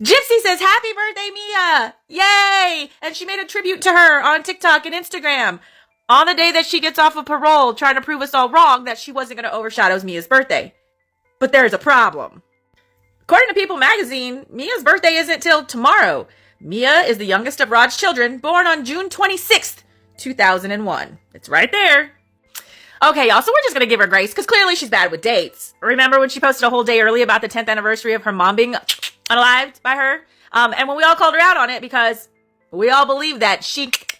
Gypsy says, happy birthday, Mia! Yay! And she made a tribute to her on TikTok and Instagram on the day that she gets off of parole, trying to prove us all wrong that she wasn't going to overshadow Mia's birthday. But there's a problem. According to People magazine, Mia's birthday isn't till tomorrow. Mia is the youngest of Rod's children, born on June 26th, 2001. It's right there. Okay, y'all, so we're just going to give her grace, because clearly she's bad with dates. Remember when she posted a whole day early about the 10th anniversary of her mom being unalived by her? And when we all called her out on it, because we all believed that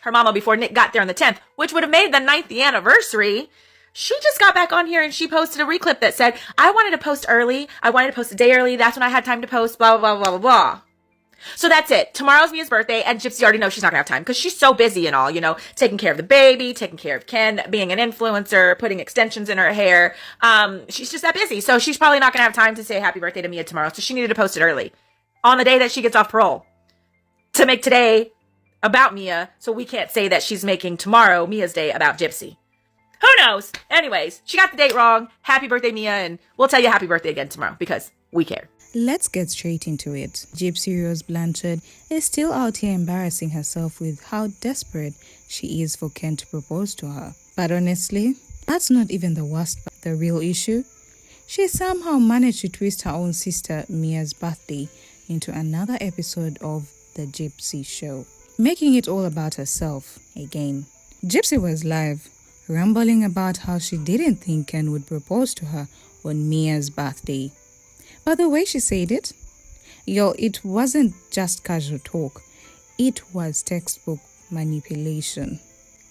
her mama before Nick got there on the 10th, which would have made the 9th the anniversary, she just got back on here and she posted a reclip that said, I wanted to post early. I wanted to post a day early. That's when I had time to post, blah, blah, blah, blah, blah, blah. So that's it. Tomorrow's Mia's birthday, and Gypsy already knows she's not gonna have time because she's so busy and all, taking care of the baby, taking care of Ken, being an influencer, putting extensions in her hair. She's just that busy. So she's probably not gonna have time to say happy birthday to Mia tomorrow. So she needed to post it early on the day that she gets off parole to make today about Mia. So we can't say that she's making tomorrow Mia's day about Gypsy. Who knows? Anyways, she got the date wrong. Happy birthday, Mia. And we'll tell you happy birthday again tomorrow because we care. Let's get straight into it. Gypsy Rose Blanchard is still out here embarrassing herself with how desperate she is for Ken to propose to her. But honestly, that's not even the worst part. The real issue? She somehow managed to twist her own sister Mia's birthday into another episode of The Gypsy Show, making it all about herself again. Gypsy was live, rambling about how she didn't think Ken would propose to her on Mia's birthday. But the way she said it, it wasn't just casual talk. It was textbook manipulation.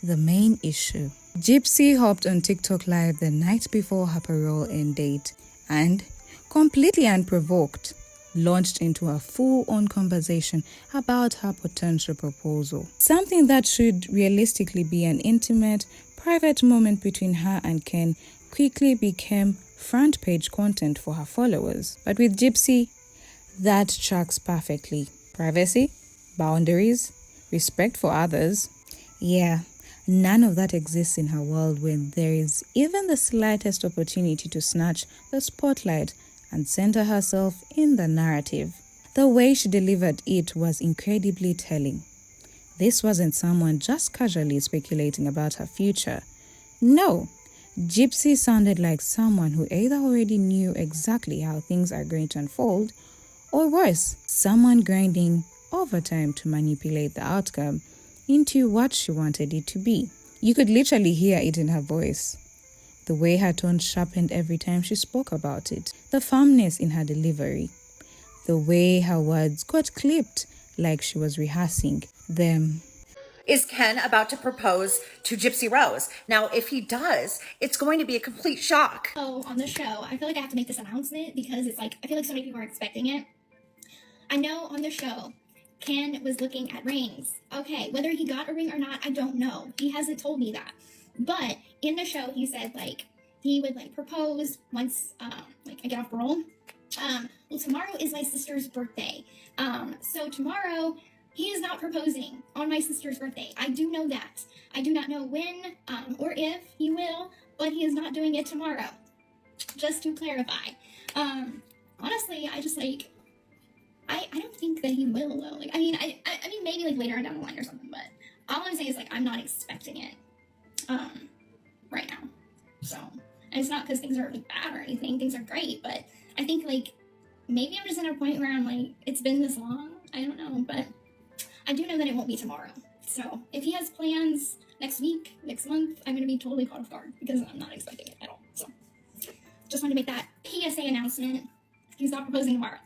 The main issue. Gypsy hopped on TikTok Live the night before her parole end date and, completely unprovoked, launched into a full-on conversation about her potential proposal. Something that should realistically be an intimate, private moment between her and Ken quickly became front page content for her followers. But with Gypsy, that tracks perfectly. Privacy, boundaries, respect for others. Yeah, none of that exists in her world when there is even the slightest opportunity to snatch the spotlight and center herself in the narrative. The way she delivered it was incredibly telling. This wasn't someone just casually speculating about her future. No, Gypsy sounded like someone who either already knew exactly how things are going to unfold, or worse, someone grinding overtime to manipulate the outcome into what she wanted it to be. You could literally hear it in her voice. The way her tone sharpened every time she spoke about it. The firmness in her delivery. The way her words got clipped like she was rehearsing them. Is Ken about to propose to Gypsy Rose? Now, if he does, it's going to be a complete shock. Oh, on the show, I feel like I have to make this announcement because it's like, I feel like so many people are expecting it. I know on the show, Ken was looking at rings. Okay, whether he got a ring or not, I don't know. He hasn't told me that. But in the show, he said, he would, propose once, I get off parole. Well, tomorrow is my sister's birthday. So tomorrow, he is not proposing on my sister's birthday. I do know that. I do not know when or if he will, but he is not doing it tomorrow. Just to clarify. Honestly, I just I don't think that he will though. I mean maybe later on down the line or something, but all I'm saying is I'm not expecting it right now. So, and it's not because things are bad or anything. Things are great, but I think maybe I'm just at a point where I'm it's been this long. I don't know, but I do know that it won't be tomorrow. So if he has plans next week, next month, I'm going to be totally caught off guard because I'm not expecting it at all. So just wanted to make that PSA announcement. He's not proposing tomorrow.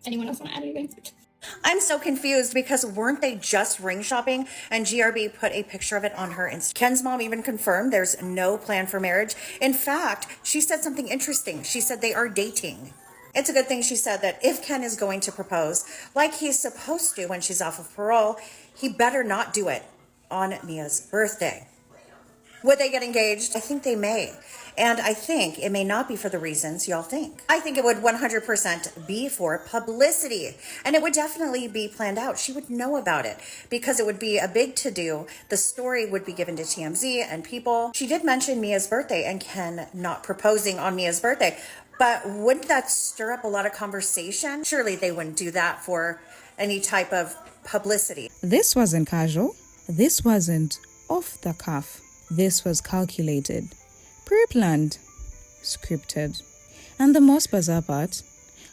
Anyone else want to add anything? I'm so confused because weren't they just ring shopping? And GRB put a picture of it on her Instagram. Ken's mom even confirmed there's no plan for marriage. In fact, she said something interesting. She said they are dating. It's a good thing she said that if Ken is going to propose, like he's supposed to when she's off of parole, he better not do it on Mia's birthday. Would they get engaged? I think they may. And I think it may not be for the reasons y'all think. I think it would 100% be for publicity. And it would definitely be planned out. She would know about it because it would be a big to-do. The story would be given to TMZ and people. She did mention Mia's birthday and Ken not proposing on Mia's birthday. But wouldn't that stir up a lot of conversation? Surely they wouldn't do that for any type of publicity. This wasn't casual. This wasn't off the cuff. This was calculated, pre-planned, scripted. And the most bizarre part,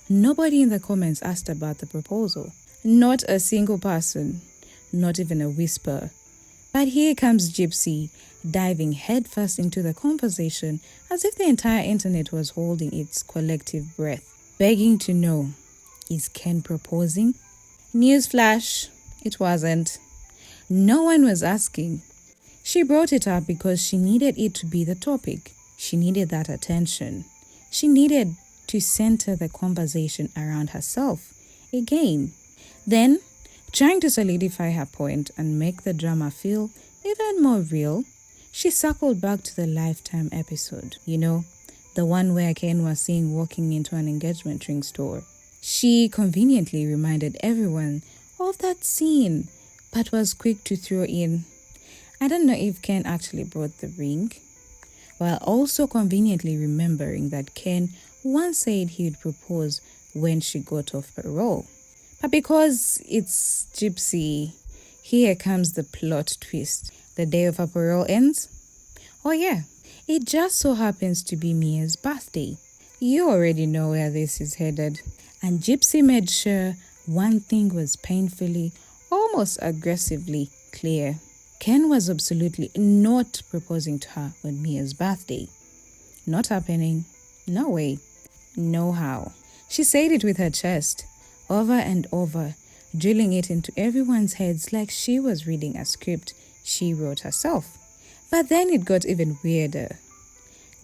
nobody in the comments asked about the proposal. Not a single person, not even a whisper. But here comes Gypsy, diving headfirst into the conversation as if the entire internet was holding its collective breath, begging to know, is Ken proposing? Newsflash, it wasn't. No one was asking. She brought it up because she needed it to be the topic. She needed that attention. She needed to center the conversation around herself again. Then, trying to solidify her point and make the drama feel even more real, she circled back to the Lifetime episode. You know, the one where Ken was seen walking into an engagement ring store. She conveniently reminded everyone of that scene, but was quick to throw in, I don't know if Ken actually brought the ring, while also conveniently remembering that Ken once said he'd propose when she got off parole. But because it's Gypsy, here comes the plot twist. The day of her parole ends? Oh yeah, it just so happens to be Mia's birthday. You already know where this is headed. And Gypsy made sure one thing was painfully, almost aggressively clear. Ken was absolutely not proposing to her on Mia's birthday. Not happening. No way. No how. She said it with her chest, over and over, drilling it into everyone's heads like she was reading a script she wrote herself. But then it got even weirder.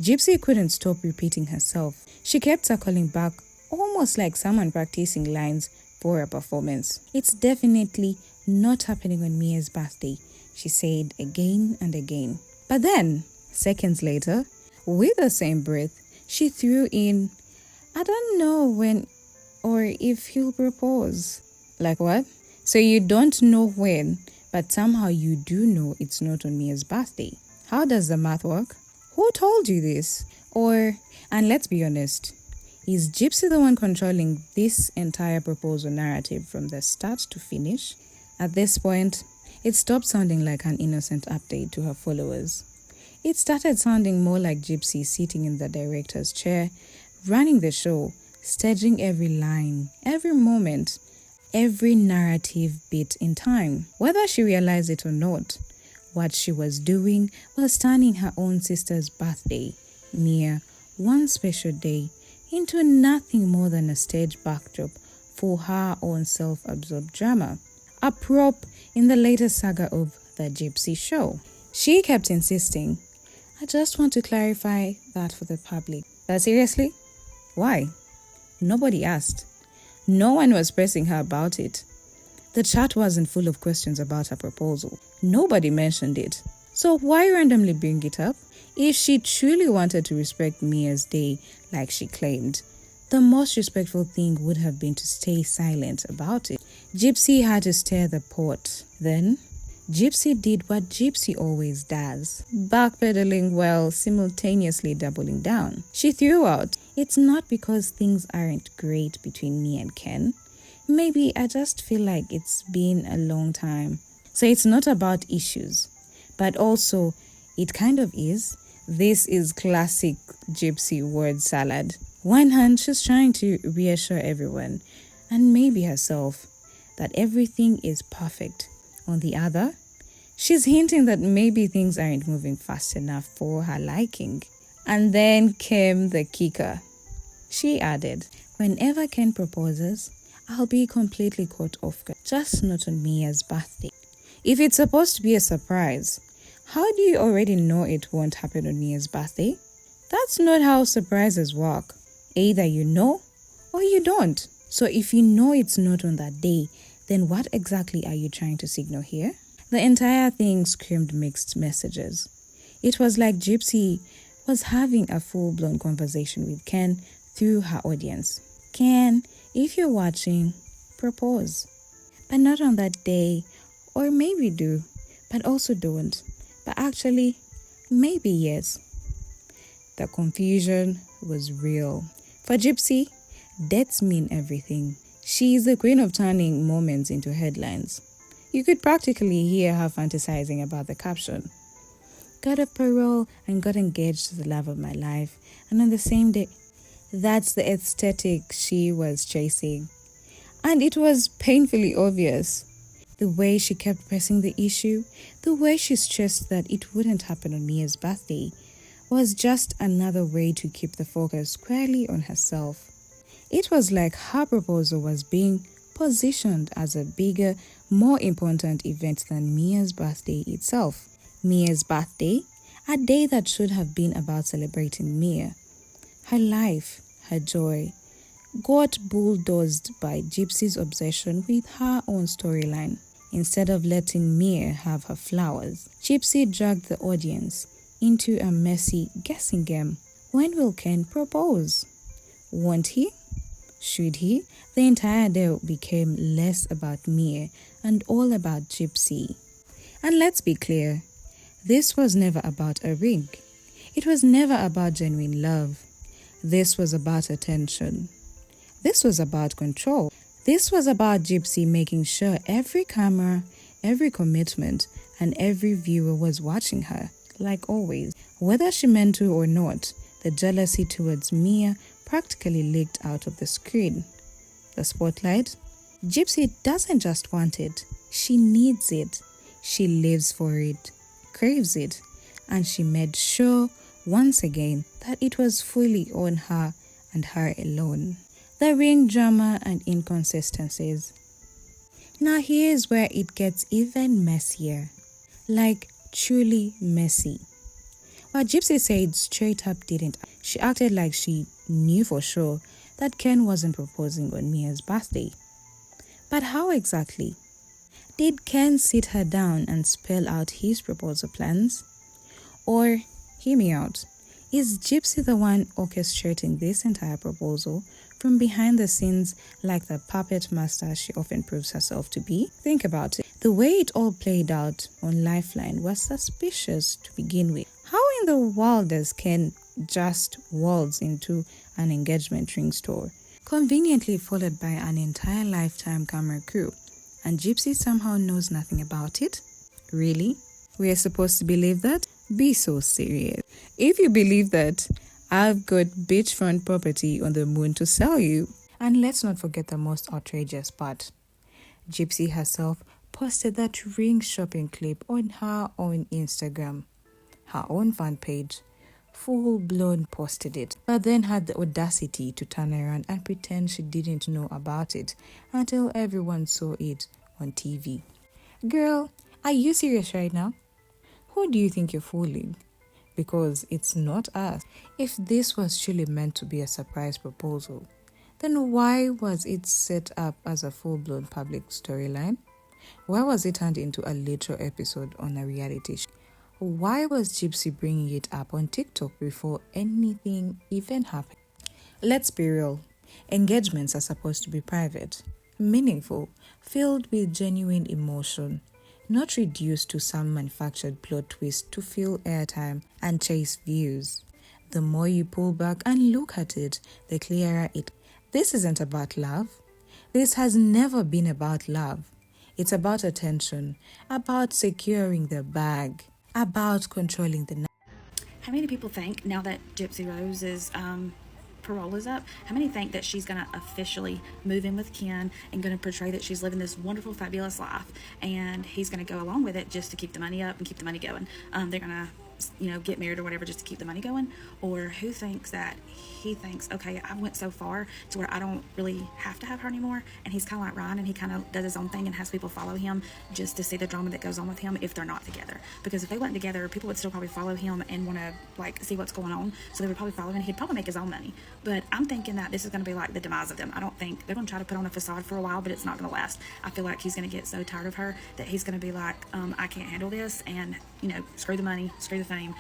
Gypsy couldn't stop repeating herself. She kept circling back, almost like someone practicing lines for a performance. It's definitely not happening on Mia's birthday, she said again and again. But then, seconds later, with the same breath, she threw in, I don't know when or if he'll propose. Like what? So you don't know when, but somehow you do know it's not on Mia's birthday. How does the math work? Who told you this? Or, and let's be honest, is Gypsy the one controlling this entire proposal narrative from the start to finish? At this point, it stopped sounding like an innocent update to her followers. It started sounding more like Gypsy sitting in the director's chair, running the show, staging every line, every moment, every narrative bit in time. Whether she realized it or not, what she was doing was turning her own sister's birthday, Mia, one special day, into nothing more than a stage backdrop for her own self-absorbed drama, a prop in the latest saga of the Gypsy show. She kept insisting, I just want to clarify that for the public. But seriously? Why? Nobody asked. No one was pressing her about it. The chat wasn't full of questions about her proposal. Nobody mentioned it. So why randomly bring it up? If she truly wanted to respect Mia's day like she claimed, the most respectful thing would have been to stay silent about it. Gypsy had to stir the pot. Then, Gypsy did what Gypsy always does, backpedaling while simultaneously doubling down. She threw out, it's not because things aren't great between me and Ken. Maybe I just feel like it's been a long time. So it's not about issues, but also it kind of is. This is classic Gypsy word salad. One hand, she's trying to reassure everyone, and maybe herself, that everything is perfect. On the other, she's hinting that maybe things aren't moving fast enough for her liking. And then came the kicker. She added, whenever Ken proposes, I'll be completely caught off guard, just not on Mia's birthday. If it's supposed to be a surprise, how do you already know it won't happen on Mia's birthday? That's not how surprises work. Either you know or you don't. So if you know it's not on that day, then what exactly are you trying to signal here? The entire thing screamed mixed messages. It was like Gypsy was having a full-blown conversation with Ken through her audience. Ken, if you're watching, propose. But not on that day, or maybe do, but also don't. But actually, maybe yes. The confusion was real. For Gypsy, debts mean everything. She is the queen of turning moments into headlines. You could practically hear her fantasizing about the caption. Got a parole and got engaged to the love of my life, and on the same day, that's the aesthetic she was chasing. And it was painfully obvious. The way she kept pressing the issue, the way she stressed that it wouldn't happen on Mia's birthday, was just another way to keep the focus squarely on herself. It was like her proposal was being positioned as a bigger, more important event than Mia's birthday itself. Mia's birthday, a day that should have been about celebrating Mia, her life, her joy, got bulldozed by Gypsy's obsession with her own storyline. Instead of letting Mia have her flowers, Gypsy dragged the audience into a messy guessing game. When will Ken propose? Won't he? Should he? The entire day became less about Mia and all about Gypsy. And let's be clear, this was never about a ring. It was never about genuine love. This was about attention. This was about control. This was about Gypsy making sure every camera, every commitment, and every viewer was watching her, like always. Whether she meant to or not, the jealousy towards Mia practically leaked out of the screen. The spotlight? Gypsy doesn't just want it, she needs it. She lives for it, craves it, and she made sure once again that it was fully on her and her alone. The ring drama and inconsistencies. Now here's where it gets even messier. Like truly messy. What Gypsy said straight up didn't. She acted like she knew for sure that Ken wasn't proposing on Mia's birthday. But how exactly? Did Ken sit her down and spell out his proposal plans? Or, hear me out, is Gypsy the one orchestrating this entire proposal from behind the scenes like the puppet master she often proves herself to be? Think about it. The way it all played out on Lifeline was suspicious to begin with. How in the world does Ken just waltz into an engagement ring store, conveniently followed by an entire Lifetime camera crew, and Gypsy somehow knows nothing about it? Really? We're supposed to believe that? Be so serious. If you believe that, I've got beachfront property on the moon to sell you. And let's not forget the most outrageous part. Gypsy herself posted that ring shopping clip on her own Instagram, her own fan page. Full-blown posted it, but then had the audacity to turn around and pretend she didn't know about it until everyone saw it on TV. Girl, are you serious right now? Who do you think you're fooling? Because it's not us. If this was truly meant to be a surprise proposal, then why was it set up as a full-blown public storyline? Why was it turned into a literal episode on a reality show? Why was Gypsy bringing it up on TikTok before anything even happened? Let's be real. Engagements are supposed to be private, meaningful, filled with genuine emotion, not reduced to some manufactured plot twist to fill airtime and chase views. The more you pull back and look at it, the clearer it. This isn't about love. This has never been about love. It's about attention, about securing the bag, about controlling the. How many people think, now that Gypsy Rose's parole is up, how many think that she's going to officially move in with Ken and going to portray that she's living this wonderful, fabulous life, and he's going to go along with it just to keep the money up and keep the money going? They're going to, get married or whatever just to keep the money going? Or who thinks that he thinks, okay, I went so far to where I don't really have to have her anymore, and he's kind of like Ryan, and he kind of does his own thing and has people follow him just to see the drama that goes on with him if they're not together. Because if they weren't together, people would still probably follow him and want to see what's going on, so they would probably follow him, and he'd probably make his own money. But I'm thinking that this is going to be like the demise of them. I don't think they're going to try to put on a facade for a while, but it's not going to last. I feel like he's going to get so tired of her that he's going to be like, I can't handle this, and screw the money, screw the fame,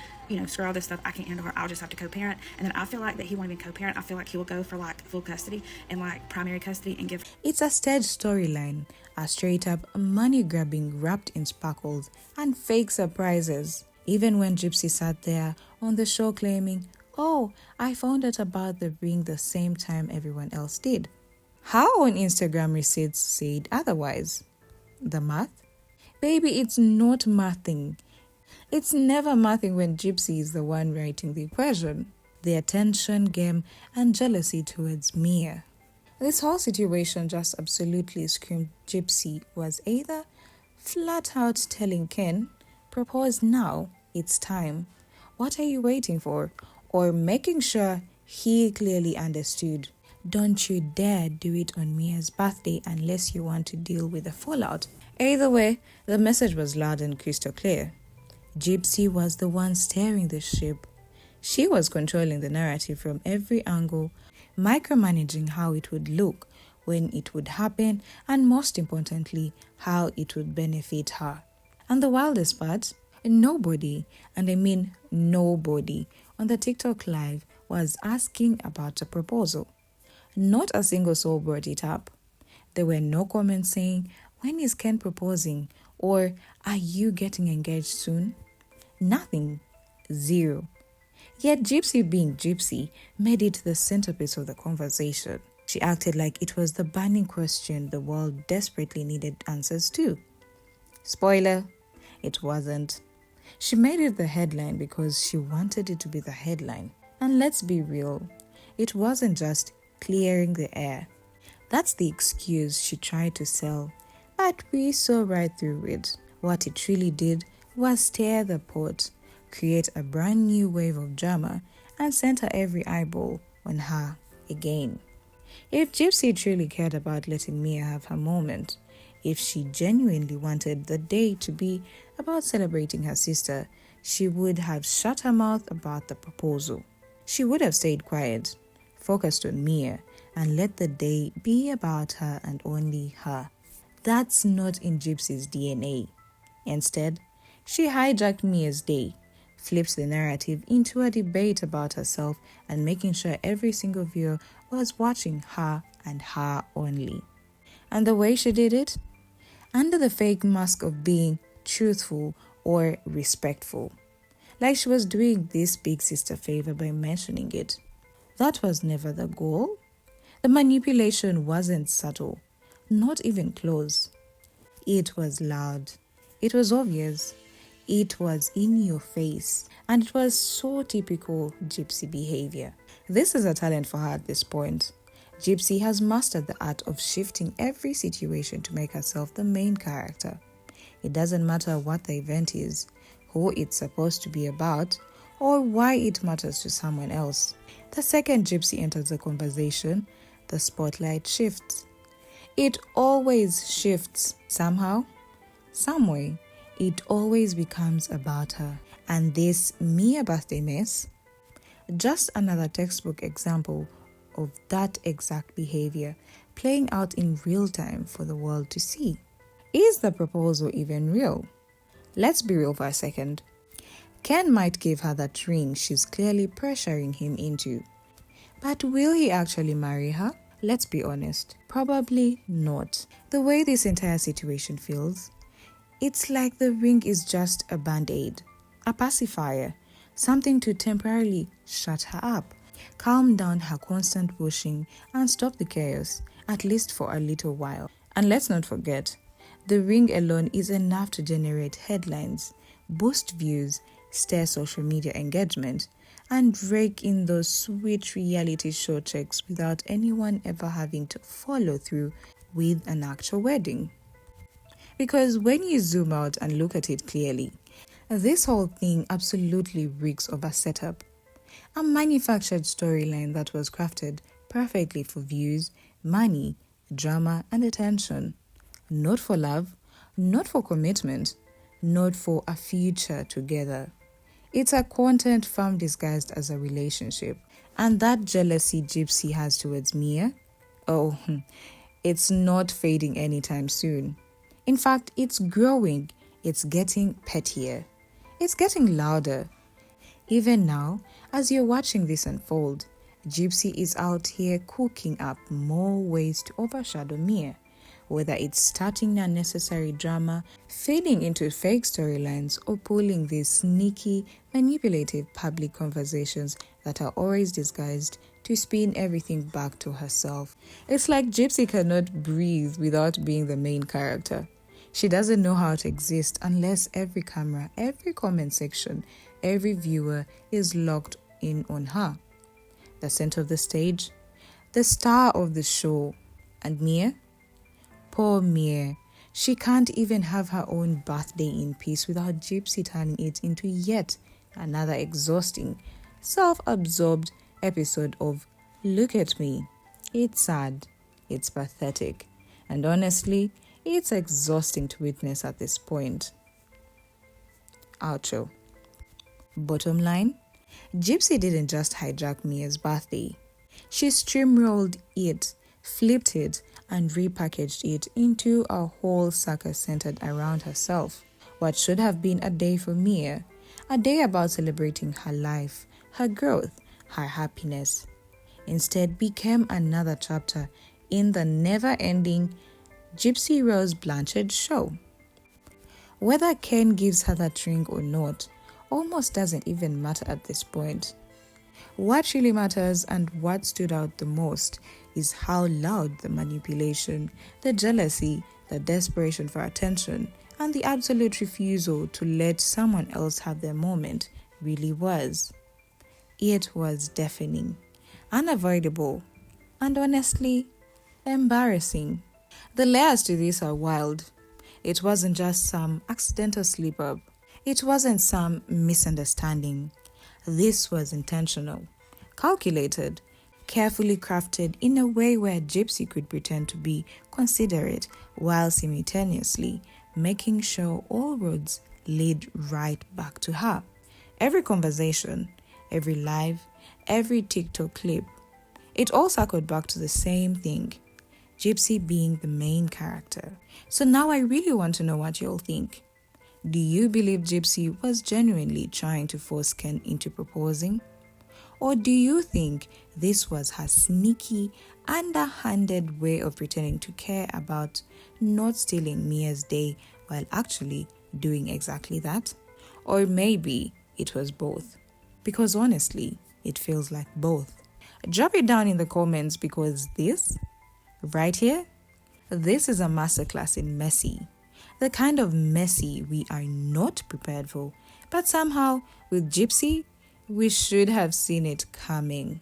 screw all this stuff. I can't handle her. I'll just have to co-parent. And then I feel like that he won't even co-parent. I feel like he will go for like full custody and like primary custody and give. It's a staged storyline, a straight up money grabbing wrapped in sparkles and fake surprises. Even when Gypsy sat there on the show claiming, Oh, I found out about the ring the same time everyone else did. How on Instagram receipts said otherwise? The math? Baby, it's not mathing. It's never mathing when Gypsy is the one writing the equation. The attention game and jealousy towards Mia. This whole situation just absolutely screamed Gypsy was either flat out telling Ken, propose now, it's time. What are you waiting for? Or making sure he clearly understood. Don't you dare do it on Mia's birthday unless you want to deal with the fallout. Either way, the message was loud and crystal clear. Gypsy was the one steering the ship. She was controlling the narrative from every angle, micromanaging how it would look, when it would happen, and most importantly, how it would benefit her. And the wildest part, nobody, and I mean nobody, on the TikTok live was asking about a proposal. Not a single soul brought it up. There were no comments saying, when is Ken proposing? Or, are you getting engaged soon? Nothing. Zero. Yet Gypsy, being Gypsy, made it the centerpiece of the conversation. She acted like it was the burning question the world desperately needed answers to. Spoiler, it wasn't. She made it the headline because she wanted it to be the headline. And let's be real, it wasn't just clearing the air. That's the excuse she tried to sell, but we saw right through it. What it really did was stir the pot, create a brand new wave of drama, and center every eyeball on her again. If Gypsy truly cared about letting Mia have her moment, if she genuinely wanted the day to be about celebrating her sister, she would have shut her mouth about the proposal. She would have stayed quiet, focused on Mia, and let the day be about her and only her. That's not in Gypsy's DNA. Instead, she hijacked Mia's day, flipped the narrative into a debate about herself, and making sure every single viewer was watching her and her only. And the way she did it? Under the fake mask of being truthful or respectful. Like she was doing this big sister favor by mentioning it. That was never the goal. The manipulation wasn't subtle, not even close. It was loud. It was obvious. It was in your face. And it was so typical Gypsy behavior. This is a talent for her at this point. Gypsy has mastered the art of shifting every situation to make herself the main character. It doesn't matter what the event is, who it's supposed to be about, or why it matters to someone else. The second Gypsy enters the conversation, the spotlight shifts. It always shifts somehow, some way. It always becomes about her. And this Mia birthday mess, just another textbook example of that exact behavior playing out in real time for the world to see. Is the proposal even real? Let's be real for a second. Ken might give her that ring she's clearly pressuring him into. But will he actually marry her? Let's be honest, probably not. The way this entire situation feels, it's like the ring is just a band-aid, a pacifier, something to temporarily shut her up, calm down her constant pushing, and stop the chaos, at least for a little while. And let's not forget, the ring alone is enough to generate headlines, boost views, stir social media engagement, and rake in those sweet reality show checks without anyone ever having to follow through with an actual wedding. Because when you zoom out and look at it clearly, this whole thing absolutely reeks of a setup. A manufactured storyline that was crafted perfectly for views, money, drama, and attention. Not for love, not for commitment, not for a future together. It's a content farm disguised as a relationship. And that jealousy Gypsy has towards Mia, it's not fading anytime soon. In fact, it's growing. It's getting pettier. It's getting louder. Even now, as you're watching this unfold, Gypsy is out here cooking up more ways to overshadow Mia, whether it's starting unnecessary drama, feeding into fake storylines, or pulling these sneaky, manipulative public conversations that are always disguised to spin everything back to herself. It's like Gypsy cannot breathe without being the main character. She doesn't know how to exist unless every camera, every comment section, every viewer is locked in on her. The center of the stage, the star of the show. And Mia? Poor Mia. She can't even have her own birthday in peace without Gypsy turning it into yet another exhausting, self-absorbed episode of Look at Me. It's sad, it's pathetic, and honestly, it's exhausting to witness at this point. Outro. Bottom line, Gypsy didn't just hijack Mia's birthday. She streamrolled it, flipped it, and repackaged it into a whole circus centered around herself. What should have been a day for Mia, a day about celebrating her life, her growth, her happiness, instead became another chapter in the never-ending Gypsy Rose Blanchard show. Whether Ken gives her that ring or not almost doesn't even matter at this point. What really matters and what stood out the most is how loud the manipulation, the jealousy, the desperation for attention, and the absolute refusal to let someone else have their moment really was. It was deafening, unavoidable, and honestly, embarrassing. The layers to this are wild. It wasn't just some accidental slip-up. It wasn't some misunderstanding. This was intentional, calculated, carefully crafted in a way where Gypsy could pretend to be considerate while simultaneously making sure all roads lead right back to her. Every conversation, every live, every TikTok clip, it all circled back to the same thing, Gypsy being the main character. So now I really want to know what you all think. Do you believe Gypsy was genuinely trying to force Ken into proposing? Or do you think this was her sneaky, underhanded way of pretending to care about not stealing Mia's day while actually doing exactly that? Or maybe it was both? Because honestly, it feels like both. Drop it down in the comments because this, right here, this is a masterclass in messy. The kind of messy we are not prepared for, but somehow with Gypsy, we should have seen it coming.